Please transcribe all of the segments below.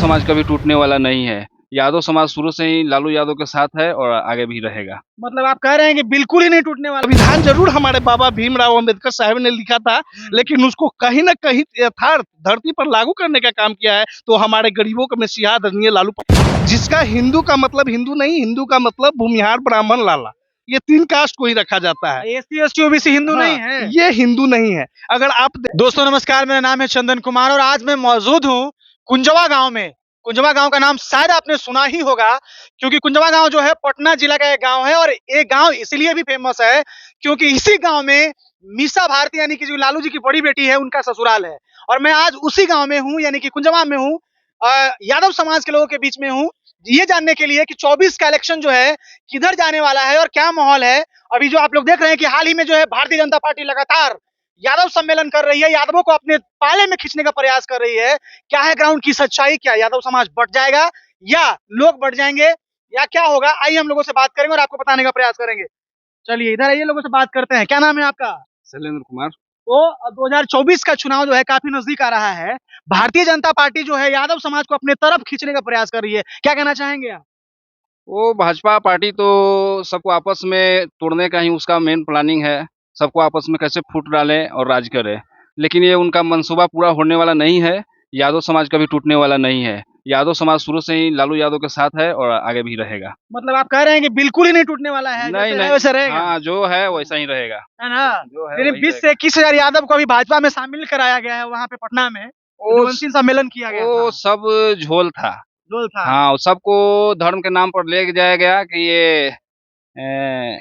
समाज कभी टूटने वाला नहीं है। यादव समाज शुरू से ही लालू यादव के साथ है और आगे भी रहेगा। मतलब आप कह रहे हैं कि बिल्कुल ही नहीं टूटने वाला। संविधान जरूर हमारे बाबा भीमराव अंबेडकर साहब ने लिखा था, लेकिन उसको कहीं ना कहीं यथार्थ धरती पर लागू करने का काम किया है तो हमारे गरीबों का मसीहा आदरणीय लालू जिसका हिंदू का मतलब हिंदू नहीं, हिंदू का मतलब भूमिहार ब्राह्मण लाला, ये 3 कास्ट को ही रखा जाता है। एससी एसटी ओबीसी हिंदू नहीं है, ये हिंदू नहीं है। अगर आप दोस्तों नमस्कार, मेरा नाम है चंदन कुमार और आज मैं मौजूद हूँ कुंजवा गांव में। कुंजवा गांव का नाम शायद आपने सुना ही होगा क्योंकि कुंजवा गांव जो है पटना जिला का एक गांव है और ये गांव इसलिए भी फेमस है क्योंकि इसी गांव में मीसा भारती यानी कि जो लालू जी की बड़ी बेटी है उनका ससुराल है। और मैं आज उसी गांव में हूँ यानी कि कुंजवा में हूँ, यादव समाज के लोगों के बीच में हूँ ये जानने के लिए कि 24 का इलेक्शन जो है किधर जाने वाला है और क्या माहौल है। अभी जो आप लोग देख रहे हैं कि हाल ही में जो है भारतीय जनता पार्टी लगातार यादव सम्मेलन कर रही है, यादवों को अपने पाले में खींचने का प्रयास कर रही है। क्या है ग्राउंड की सच्चाई, क्या यादव समाज बढ़ जाएगा या लोग बढ़ जाएंगे या क्या होगा, आइए हम लोगों से बात करेंगे और आपको बताने का प्रयास करेंगे। चलिए इधर आइए, लोगों से बात करते हैं। क्या नाम है आपका? शैलेंद्र कुमार। तो 2024 का चुनाव जो है काफी नजदीक आ रहा है। भारतीय जनता पार्टी जो है यादव समाज को अपने तरफ खींचने का प्रयास कर रही है, क्या कहना चाहेंगे आप? वो भाजपा पार्टी तो सबको आपस में तोड़ने का ही उसका मेन प्लानिंग है, सबको आपस में कैसे फूट डालें और राज करें। लेकिन ये उनका मंसूबा पूरा होने वाला नहीं है। यादव समाज कभी टूटने वाला नहीं है। यादव समाज शुरू से ही लालू यादव के साथ है और आगे भी रहेगा। मतलब आप कह रहे हैं कि बिल्कुल ही नहीं टूटने वाला है? नहीं जैसे है नहीं, वैसे रहेगा? हाँ जो है वैसा ही रहेगा। है ना? जो है यानी वही 20 से रहेगा। 21,000 यादव को अभी भाजपा में शामिल कराया गया है वहां पे पटना में, वो अंतिम सम्मेलन किया गया वो था। सब झोल था। जोल था। हाँ, सबको धर्म के नाम पर ले जाया गया कि ये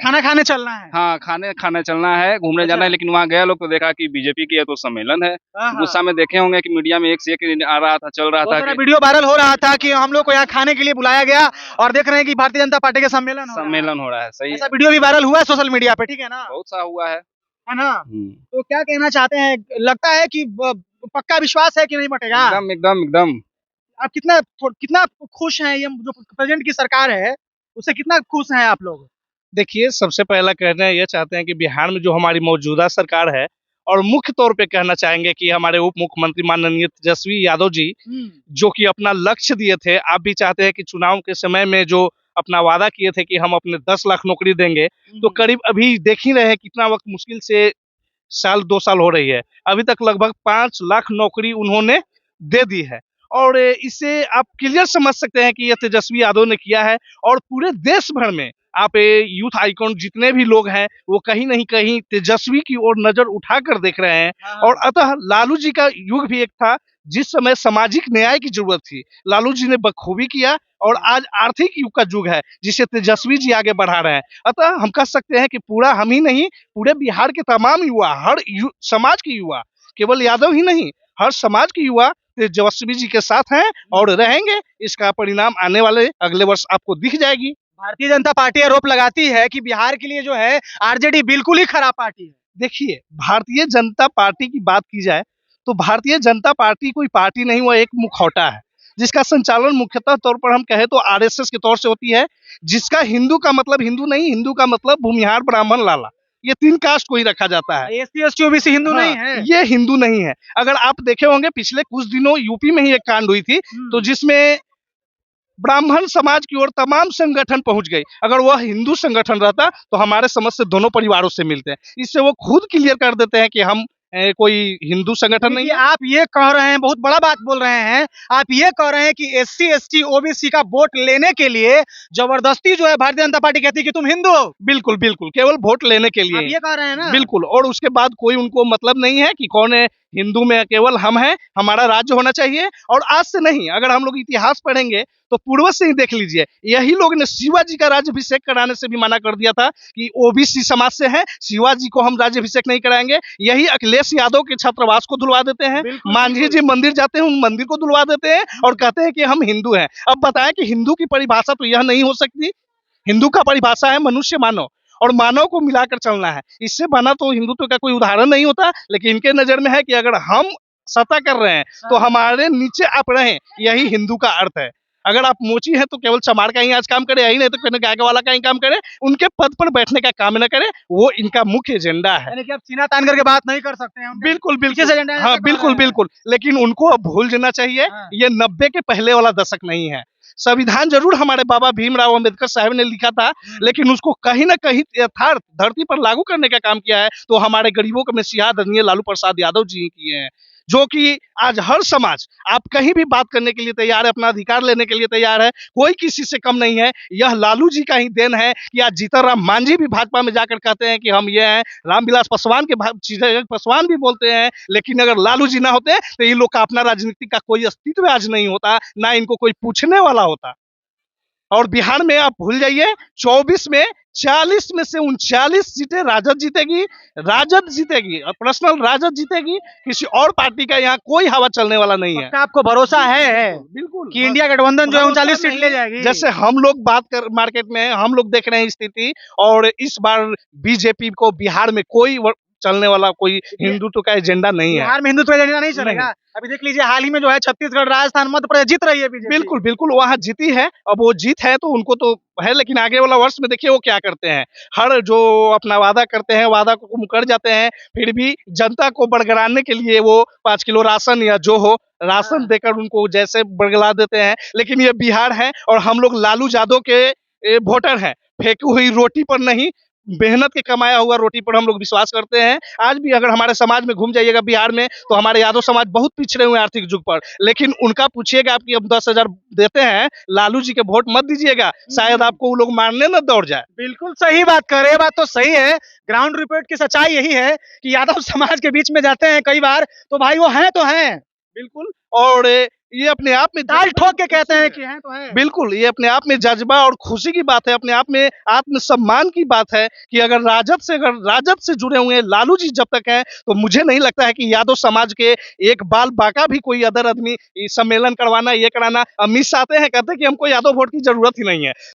खाना खाने चलना है। हाँ खाने खाने चलना है, घूमने अच्छा। जाना है। लेकिन वहाँ गया लोग तो देखा कि बीजेपी की है तो सम्मेलन है। हाँ, हाँ। गुस्सा में देखे होंगे कि मीडिया में एक से एक आ रहा था, चल रहा बहुत था सारा कि वीडियो वायरल हो रहा था कि हम लोग को यहाँ खाने के लिए बुलाया गया और देख रहे हैं कि भारतीय जनता पार्टी का सम्मेलन हो रहा है। सम्मेलन हो रहा है। सही ऐसा वीडियो भी वायरल हुआ है सोशल मीडिया पे, ठीक है ना? बहुत सा हुआ है। है ना? हम्म। तो क्या कहना चाहते हैं, लगता है कि पक्का विश्वास है कि नहीं बटेगा? एकदम एकदम एकदम। आप कितना खुश हैं, ये जो प्रेजेंट की सरकार है उससे कितना खुश हैं आप लोग? देखिए, सबसे पहला कहना ये चाहते हैं कि बिहार में जो हमारी मौजूदा सरकार है और मुख्य तौर पे कहना चाहेंगे कि हमारे उप मुख्यमंत्री माननीय तेजस्वी यादव जी जो कि अपना लक्ष्य दिए थे, आप भी चाहते हैं कि चुनाव के समय में जो अपना वादा किए थे कि हम अपने 10 लाख नौकरी देंगे, तो करीब अभी देख ही रहे हैं कितना वक्त मुश्किल से साल 2 साल हो रही है, अभी तक लगभग 5 लाख नौकरी उन्होंने दे दी है। और इससे आप क्लियर समझ सकते हैं कि यह तेजस्वी यादव ने किया है। और पूरे देश भर में आप यूथ आइकॉन जितने भी लोग हैं वो कहीं नहीं कहीं तेजस्वी की ओर नजर उठाकर देख रहे हैं। और अतः लालू जी का युग भी एक था जिस समय सामाजिक न्याय की जरूरत थी, लालू जी ने बखूबी किया। और आज आर्थिक युग का युग है जिसे तेजस्वी जी आगे बढ़ा रहे हैं। अतः हम कह सकते हैं कि पूरा हम ही नहीं, पूरे बिहार के तमाम युवा, हर समाज के युवा, केवल यादव ही नहीं, हर समाज के युवा तेजस्वी जी के साथ हैं और रहेंगे। इसका परिणाम आने वाले अगले वर्ष आपको दिख जाएगी। भारतीय जनता पार्टी आरोप लगाती है कि बिहार के लिए जो है आरजेडी बिल्कुल ही खराब पार्टी है। देखिए, भारतीय जनता पार्टी की बात की जाए तो भारतीय जनता पार्टी कोई पार्टी नहीं, वह एक मुखौटा है जिसका संचालन मुख्यतः तौर पर हम कहें तो आरएसएस के तौर से होती है, जिसका हिंदू का मतलब हिंदू नहीं, हिंदू का मतलब भूमिहार ब्राह्मण लाला, ये 3 कास्ट को ही रखा जाता है। एससी एसटी ओबीसी हिंदू नहीं है, ये हिंदू नहीं है। अगर आप देखे होंगे पिछले कुछ दिनों यूपी में ही एक कांड हुई थी तो जिसमें ब्राह्मण समाज की ओर तमाम संगठन पहुंच गए। अगर वह हिंदू संगठन रहता तो हमारे समझ से दोनों परिवारों से मिलते हैं। इससे वो खुद क्लियर कर देते हैं कि हम कोई हिंदू संगठन नहीं है। आप ये कह रहे हैं, बहुत बड़ा बात बोल रहे हैं, आप ये कह रहे हैं कि एससी एसटी ओबीसी का वोट लेने के लिए जबरदस्ती जो है भारतीय जनता पार्टी कहती है कि तुम हिंदू हो। बिल्कुल बिल्कुल, केवल वोट लेने के लिए आप ये कह रहे हैं ना? बिल्कुल। और उसके बाद कोई उनको मतलब नहीं है कि कौन है हिंदू में, केवल हम हैं, हमारा राज्य होना चाहिए। और आज से नहीं, अगर हम लोग इतिहास पढ़ेंगे तो पूर्व से ही देख लीजिए, यही लोग ने शिवाजी का राज्याभिषेक कराने से भी मना कर दिया था कि ओबीसी समाज से हैं, शिवाजी को हम राज्याभिषेक नहीं कराएंगे। यही अखिलेश यादव के छात्रावास को धुलवा देते हैं, मांझी जी मंदिर जाते हैं उन मंदिर को धुलवा देते हैं और कहते हैं कि हम हिंदू हैं। अब बताएं कि हिंदू की परिभाषा तो यह नहीं हो सकती। हिंदू का परिभाषा है मनुष्य मानव, और मानव को मिलाकर चलना है। इससे बना तो हिंदुत्व का कोई उदाहरण नहीं होता। लेकिन इनके नजर में है कि अगर हम सत्ता कर रहे हैं तो हमारे नीचे आप रहें, यही हिंदू का अर्थ है। अगर आप मोची हैं तो केवल चमार का ही आज काम करे, यही नहीं तो कहने गाय वाला का ही काम करे, उनके पद पर बैठने का काम न करे, वो इनका मुख्य एजेंडा है। यानी कि आप सीना तान करके बात नहीं कर सकते हैं, उनके बिल्कुल पीछे से एजेंडा है, हाँ ऐसा कह बिल्कुल रहे हैं। बिल्कुल, लेकिन उनको अब भूल जाना चाहिए, हाँ। ये 90 के पहले वाला दशक नहीं है। संविधान जरूर हमारे बाबा भीमराव अंबेडकर साहब ने लिखा था, लेकिन उसको कहीं ना कहीं यथार्थ धरती पर लागू करने का काम किया है तो हमारे गरीबों के मसीहा आदरणीय लालू प्रसाद यादव जी ही किए हैं, जो कि आज हर समाज आप कहीं भी बात करने के लिए तैयार है, अपना अधिकार लेने के लिए तैयार है, कोई किसी से कम नहीं है। यह लालू जी का ही देन है कि आज जीतन राम मांझी भी भाजपा में जाकर कहते हैं कि हम ये हैं, रामविलास पासवान के पासवान भी बोलते हैं, लेकिन अगर लालू जी ना होते तो ये लोग का अपना राजनीति का कोई अस्तित्व आज नहीं होता, ना इनको कोई पूछने वाला होता। और बिहार में आप भूल जाइए, 24 में 40 में से 39 सीटें राजद जीतेगी, राजद जीतेगी, पर्सनल राजद जीतेगी, किसी और पार्टी का यहाँ कोई हवा चलने वाला नहीं है। पक्का आपको भरोसा है बिल्कुल कि इंडिया गठबंधन जो है भरोसा 39 सीट नहीं ले है। जाएगी? जैसे हम लोग बात कर मार्केट में हम लोग देख रहे हैं स्थिति, और इस बार बीजेपी को बिहार में कोई चलने वाला कोई हिंदुत्व का एजेंडा नहीं है। बिहार में हिंदुत्व एजेंडा नहीं चलेगा। अभी देख लीजिए हाल ही में जो है छत्तीसगढ़, राजस्थान, मध्य प्रदेश जीत रही है बीजेपी। बिल्कुल बिल्कुल, वहाँ जीती है, अब वो जीत है तो उनको तो है, लेकिन आगे वाला वर्ष में देखिए वो क्या करते हैं। हर जो अपना वादा करते हैं, वादा को मुकर जाते हैं, फिर भी जनता को बरगराने के लिए वो 5 किलो राशन या जो हो राशन देकर उनको जैसे बरगला देते हैं। लेकिन ये बिहार है और हम लोग लालू यादव के वोटर हैं, फेंकी हुई रोटी पर नहीं, मेहनत के कमाया हुआ रोटी पर हम लोग विश्वास करते हैं। आज भी अगर हमारे समाज में घूम जाइएगा बिहार में तो हमारे यादव समाज बहुत पिछड़े हुए हैं आर्थिक जुग पर, लेकिन उनका पूछिएगा आप कि अब 10,000 देते हैं, लालू जी के वोट मत दीजिएगा, शायद आपको वो लोग मारने न दौड़ जाए। बिल्कुल सही बात कर रहे हैं, बात तो सही है। ग्राउंड रिपोर्ट की सच्चाई यही है कि यादव समाज के बीच में जाते हैं कई बार तो भाई वो हैं तो हैं, बिल्कुल, और ये अपने आप में ताल ठोक के कहते हैं कि हैं तो हैं। बिल्कुल, ये अपने आप में जज्बा और खुशी की बात है, अपने आप में आत्मसम्मान की बात है कि अगर राजद से जुड़े हुए लालू जी जब तक हैं तो मुझे नहीं लगता है कि यादव समाज के एक बाल बाका भी कोई अदर आदमी सम्मेलन करवाना, ये कराना। अमित शाह आते हैं कहते हैं कि हमको यादव वोट की जरूरत ही नहीं है।